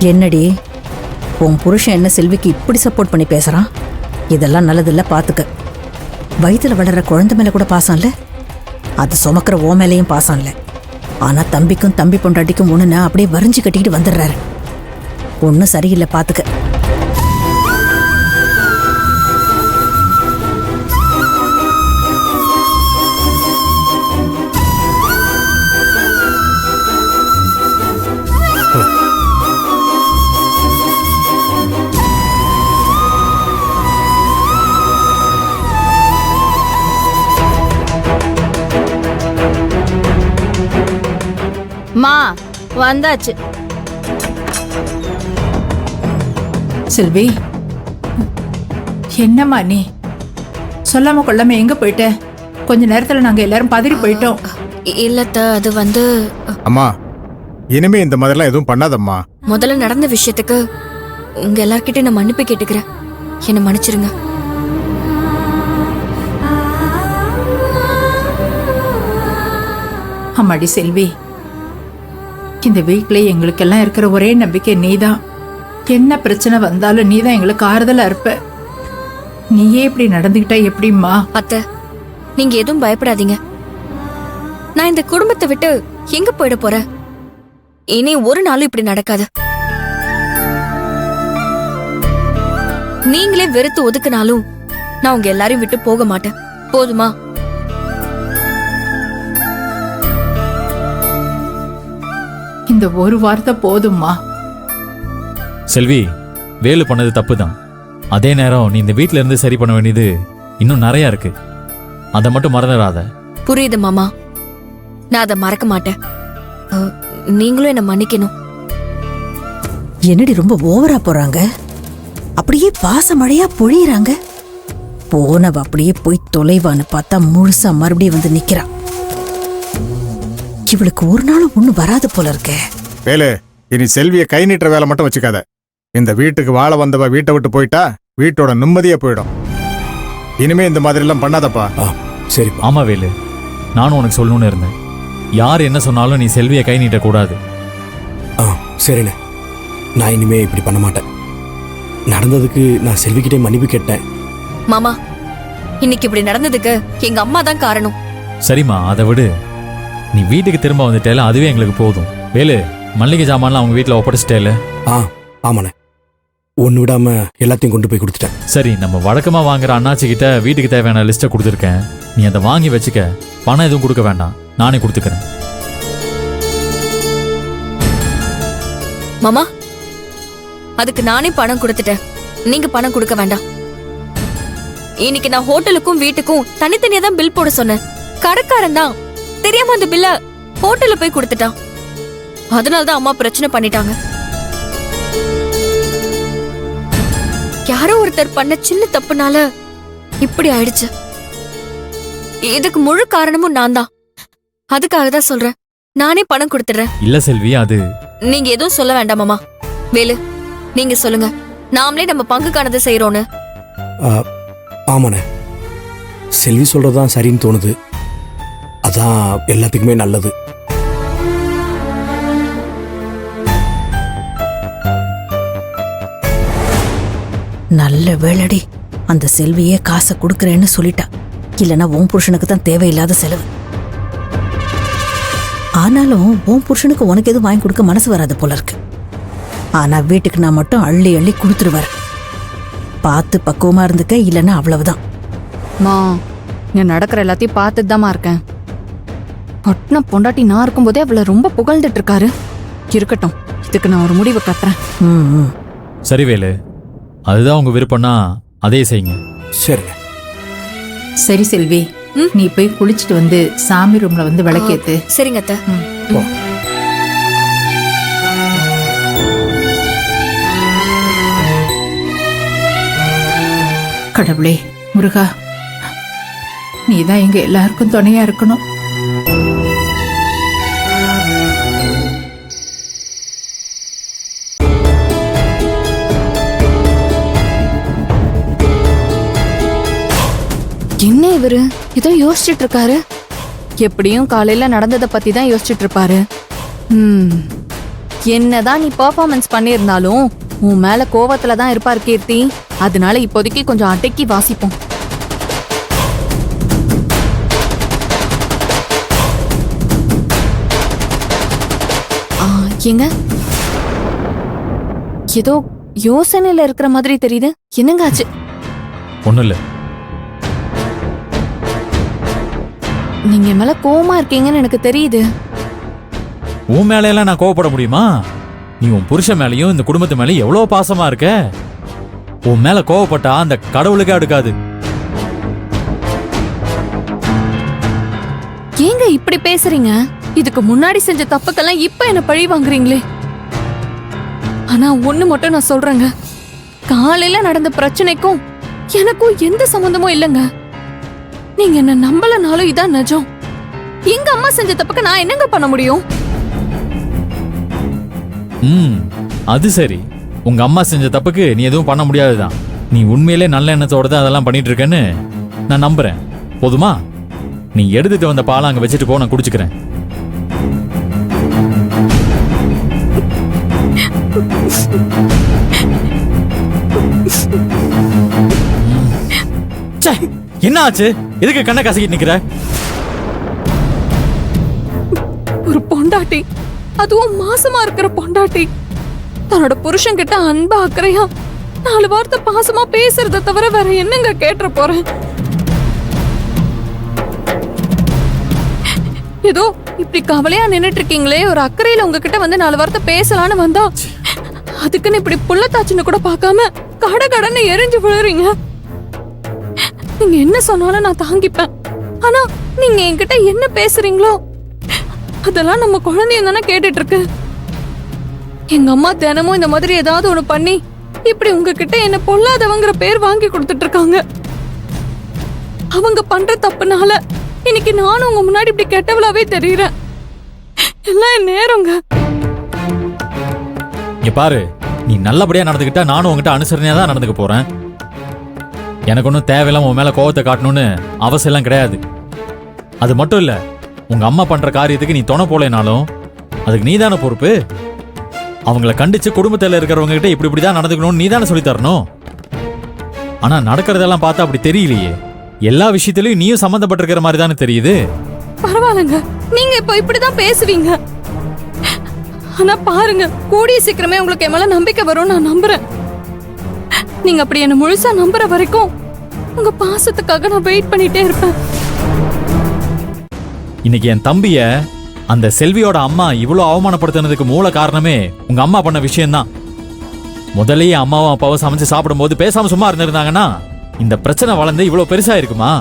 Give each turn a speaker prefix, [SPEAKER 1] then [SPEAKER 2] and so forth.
[SPEAKER 1] என்னடி உன் புருஷன் என்ன செல்விக்கு இப்படி சப்போர்ட் பண்ணி பேசுறான்? இதெல்லாம் நல்லதில்ல, பாத்துக்க. வயிற்றுல வளர்ற குழந்தை மேல கூட பாசம் இல்ல, அது சுமக்கிற ஓ மேலையும் பாசம் இல்ல. ஆனா தம்பிக்கும் தம்பி பொண்டாட்டிக்கும் ஒண்ணுன்னா அப்படியே வரிஞ்சு கட்டிக்கிட்டு வந்துடுறாரு. ஒன்னும் சரியில்லை, பாத்துக்க.
[SPEAKER 2] மா வந்தாச்சு.
[SPEAKER 3] செல்வி, என்னம்மா நீ சொல்லாம கொள்ளாம எங்க போயிட்ட? கொஞ்ச நேரத்துல நாங்க எல்லாரும் பதறி போயிட்டோம்.
[SPEAKER 2] இல்லத்த, அது வந்து
[SPEAKER 4] அம்மா, இனிமே இந்த மாதிரிலாம் எதுவும் பண்ணாதம்மா.
[SPEAKER 2] முதல்ல நடந்த விஷயத்துக்கு உங்க எல்லார்கிட்டயும் நான் மன்னிப்பு கேட்டுக்கிறேன். என்ன மன்னிச்சிருங்க.
[SPEAKER 3] அம்மாடி செல்வி, இந்த வீட்ல எங்களுக்கெல்லாம் இருக்கிற ஒரே நம்பிக்கை நீதான். என்ன பிரச்சனை வந்தாலும் நீதான் எங்களுக்கு ஆறுதலா இருப்ப. நீயே இப்படி நடந்துகிட்டா எப்படிம்மா?
[SPEAKER 2] அத்தை, நீங்க எதுவும் பயப்படாதீங்க. நான் இந்த குடும்பத்தை விட்டு எங்க போயிட போறேன்? இனி ஒரு நாளும் இப்படி நடக்காது. நீங்களே வெறுத்து ஒதுக்குனாலும் நான் உங்க எல்லாரையும் விட்டு போக மாட்டேன். போதுமா?
[SPEAKER 3] இந்த ஒரு வார்த்தை போதும்மா.
[SPEAKER 5] செல்வி, வேலு பண்ணது தப்பு தான். அதே நேரம் நீ இந்த வீட்ல இருந்து சரி பண்ண வேண்டியது இன்னும் நிறைய இருக்கு. அதை மட்டும் மறந்துடாத.
[SPEAKER 2] புரியுது மாமா, நான் அதை மறக்க மாட்டேன். நீங்களும் என்ன மன்னிக்கணும்.
[SPEAKER 1] என்னடி ரொம்ப ஓவரா போறாங்க? அப்படியே பாசமழையா பொழியறாங்க. போனவ அப்படியே போய் தொலைவான்னு பார்த்தா முழுசா மறுபடியும் வந்து நிக்கிறா. இவளுக்கு ஒரு நாளும் ஒண்ணு வராது போல இருக்கே.
[SPEAKER 4] வேலு, இனி செல்விய கை நீட்டுற வேலை மட்டும் வச்சுக்காத. இந்த வீட்டுக்கு வாழ வந்தவ வீட்டை விட்டு போயிட்டா வீட்டோட நிம்மதியா போயிடும். இனிமே இந்த மாதிரி எல்லாம் பண்ணாதப்பா.
[SPEAKER 5] சரி. ஆமா வேலு, நானும் உனக்கு சொல்லணும்னு இருந்தேன். யார் என்ன சொன்னாலும் நீ செல்வியை கை நீட்ட கூடாது.
[SPEAKER 6] சரிண்ணே, நான் இனிமே இப்படி பண்ண மாட்டேன். நடந்ததுக்கு நான் செல்விக்கிட்டே மன்னிப்பு கேட்டேன்.
[SPEAKER 2] மாமா, இன்னைக்கு இப்படி நடந்ததுக்கு எங்க அம்மா தான் காரணம்.
[SPEAKER 5] சரிம்மா, அதை விடு. நீ வீட்டுக்கு திரும்ப வந்துட்டேல, அதுவே எங்களுக்கு போதும். வேலு, மல்லிகை ஜாமான்லாம் அவங்க வீட்டில் ஒப்படைச்சிட்டேல?
[SPEAKER 6] ஆமாண்ணே, ஒன்று விடாம எல்லாத்தையும் கொண்டு போய் கொடுத்துட்டேன்.
[SPEAKER 5] சரி, நம்ம வழக்கமா வாங்குற அண்ணாச்சி கிட்ட வீட்டுக்கு தேவையான லிஸ்ட்டை கொடுத்துருக்கேன். நீ அதை வாங்கி வச்சுக்க. பணம் எதுவும் கொடுக்க வேண்டாம், நானே கொடுத்துக்கிறேன்.
[SPEAKER 2] மாமா, அதுக்கு நானே பணம் கொடுத்துட்டேன். நீங்க பணம் கொடுக்க வேண்டாம். இன்னைக்கு நான் ஹோட்டலுக்கும் வீட்டுக்கும் தனித்தனியா தான் பில் போட சொன்னேன். கடைக்காரன் தான் தெரியாம அந்த பில்ல ஹோட்டல்ல போய் கொடுத்துட்டான். அதனாலதான் அம்மா பிரச்சனை பண்ணிட்டாங்க. யாரோ ஒருத்தர் பண்ண சின்ன தப்புனால இப்படி ஆயிடுச்சு. இதுக்கு முழு காரணமும் நான் தான். அதுக்காக தான் சொல்றேன், நானே பணம் கொடுத்துறேன்.
[SPEAKER 5] இல்ல செல்வி, அது
[SPEAKER 2] நீங்க எதுவும் சொல்ல வேண்டாம் மாமா. வேலு, நீங்க சொல்லுங்க, நாமளே நம்ம பங்குக்கானதை செய்யறோன்னு.
[SPEAKER 6] ஆமாண்ணே, செல்வி சொல்றதுதான் சரின்னு தோணுது. அதான் எல்லாத்துக்குமே நல்லது.
[SPEAKER 1] நல்ல வேளடி, அந்த செல்வியே காசை கொடுக்கறேன்னு சொல்லிட்டா. இல்லனா உன் புருஷனுக்கு தான் தேவையில்லாத செலவு. ஆனாலும் உன் புருஷனுக்கு உனக்கு எதுவும் வாங்கி கொடுக்க மனசு வராது போல இருக்கு. ஆனா வீட்டுக்கு நான் மட்டும் அள்ளி அள்ளி கொடுத்துருவார். பார்த்து பக்குவமா இருந்துக்க, இல்லைன்னா அவ்வளவுதான்.
[SPEAKER 7] மா, இங்க நடக்கிற எல்லாத்தையும் பார்த்துட்டு தாமா இருக்கேன். பட்ன பொண்டாட்டி நான் இருக்கும்போதே அவளை ரொம்ப புகழ்ந்துட்டு இருக்காரு. இருக்கட்டும், இதுக்கு நான் ஒரு முடிவு கட்டுறேன்.
[SPEAKER 5] சரி வேலு, அதுதான் உங்க விருப்பம்னா அதே செய்யுங்க.
[SPEAKER 6] சரி
[SPEAKER 3] சரி செல்வி, நீ போய் குளிச்சுட்டு வந்து சாமி ரூம்ல வந்து விளக்கேத்து.
[SPEAKER 2] சரிங்க அத்தை.
[SPEAKER 3] கடவுளே முருகா, நீதான் எங்க எல்லாருக்கும் துணையா இருக்கணும்.
[SPEAKER 7] என்ன இவரு ஏதோ யோசிச்சுட்டு இருக்காரு? எப்படியும் காலையில நடந்ததை பத்தி தான் யோசிச்சுட்டு இருப்பாரு. என்னதான் நீ பெர்ஃபார்மன்ஸ் பண்ணியிருந்தாலும் உன் மேல கோவத்துல தான் இருப்பார் கீர்த்தி. அதனால இப்போதைக்கு கொஞ்சம் அடக்கி வாசிப்போம். ஏங்க, ஏதோ யோசனையில இருக்கிற மாதிரி தெரியுது. என்னங்க ஆச்சு?
[SPEAKER 5] ஒண்ணும் இல்ல.
[SPEAKER 7] நீங்க என் மேல கோவமா இருக்கீங்கன்னு எனக்கு தெரியுது.
[SPEAKER 5] உன் மேல எல்லாம் நான் கோவப்பட முடியுமா? நீ உன் புருஷன் மேலயும் இந்த குடும்பத்து மேலயும் எவ்வளவு பாசமா இருக்க. உன் மேல கோவப்பட்டா அந்த கடவுளுக்கே அடுக்காது.
[SPEAKER 7] ஏங்க இப்படி பேசுறீங்க? இதுக்கு முன்னாடி செஞ்ச தப்புக்கெல்லாம் இப்ப என்ன பழி வாங்குறீங்களே. ஆனா ஒண்ணு மட்டும் நான் சொல்றேங்க, காலையில நடந்த பிரச்சனைக்கும் எனக்கும் எந்த சம்பந்தமும் இல்லைங்க. நீங்க என்ன நம்பலனாலும் இதான் நிஜம். எங்க அம்மா செஞ்ச தப்புக்கு நான் என்னங்க பண்ண முடியும்?
[SPEAKER 5] அது சரி. உங்க அம்மா செஞ்ச தப்புக்கு நீ எதுவும் பண்ண முடியாதுதான். நீ உண்மையிலே நல்ல எண்ணத்தோட தான் அதெல்லாம் பண்ணிட்டு இருக்கேன்னு நான் நம்புறேன். போதுமா? நீ எடுத்துட்டு வந்த பாலை அங்க வச்சுட்டு போ, நான் குடிச்சுக்கிறேன். என்ன ஆச்சு? எதுக்கு கண்ணை கசக்கிட்டு நிக்கிற?
[SPEAKER 7] ஒரு பொண்டாட்டி, அதுவும் மாசமா இருக்கிற பொண்டாட்டி, தன்னோட புருஷன் கிட்ட அன்பா அக்கறையா 4 வார்த்தை பாசமா பேசுறத தவிர வேற என்னங்க கேட்டுற போறேன்? ஏதோ இப்படி கவலையா நின்னுட்டு இருக்கீங்களே, ஒரு அக்கறையில உங்ககிட்ட வந்து 4 வார்த்தை பேசலான்னு வந்தா அதுக்குன்னு இப்படி புள்ளத்தாச்சுன்னு கூட பார்க்காம கடன்னு எரிஞ்சு விழுறீங்க. நீங்க என்ன சொன்னாலும் நான் தாங்கிப்பேன். ஆனா நீங்க என்கிட்ட என்ன பேசுறீங்களோ அதெல்லாம் நம்ம குழந்தைய தானே கேட்டுட்டு இருக்கு. எங்க அம்மா தினமும் இந்த மாதிரி ஏதாவது ஒண்ணு பண்ணி இப்படி உங்ககிட்ட என்ன பொல்லாதவங்கிற பேர் வாங்கி கொடுத்துட்டு இருக்காங்க. அவங்க பண்ற தப்புனால இன்னைக்கு நானும் உங்க முன்னாடி இப்படி கெட்டவளாவே தெரியுறேன். எல்லாம் என் நேரங்க.
[SPEAKER 5] இங்க பாரு, நீ நல்லபடியா நடந்துக்கிட்டா நானும் உங்ககிட்ட அனுசரணையா தான் நடந்துக்க போறேன். எனக்கு ஒன்றும் தேவையில்லாம உன் மேல கோவத்தை காட்டணும்னு அவசியம் எல்லாம் கிடையாது. அது மட்டும் இல்ல, உங்க அம்மா பண்ற காரியத்துக்கு நீ துணை போலேனாலும் அதுக்கு நீ தானே பொறுப்பு. அவங்கள கண்டிச்சு குடும்பத்தில் இருக்கிறவங்க கிட்ட இப்படிதான் நடந்துக்கணும்னு நீ தானே சொல்லி தரணும். ஆனா நடக்கிறதெல்லாம் பார்த்தா அப்படி தெரியலையே. எல்லா விஷயத்திலயும் நீயும் சம்மந்தப்பட்டிருக்கிற மாதிரி தானே தெரியுது.
[SPEAKER 7] பரவாயில்லங்க, நீங்க இப்போ இப்படிதான் பேசுவீங்க. ஆனா பாருங்க, கூடிய சீக்கிரமே உங்களுக்கு என் மேல நம்பிக்கை வரும் நான் நம்புறேன். நீங்க அப்படி என்ன முழுசா நம்புற வரைக்கும் உங்க பாசத்துக்காக நான் வெயிட் பண்ணிட்டே இருப்பேன்.
[SPEAKER 5] இன்னைக்கு என் தம்பிய அந்த செல்வியோட அம்மா இவ்வளவு அவமானப்படுத்தினதுக்கு மூல காரணமே உங்க அம்மா பண்ண விஷயம்தான். முதல்லயே அம்மாவும் அப்பாவும் சமைச்சு சாப்பிடும் போது பேசாம சும்மா இருந்திருந்தாங்கன்னா இந்த பிரச்சனை வளர்ந்து இவ்வளவு பெருசா இருக்குமா?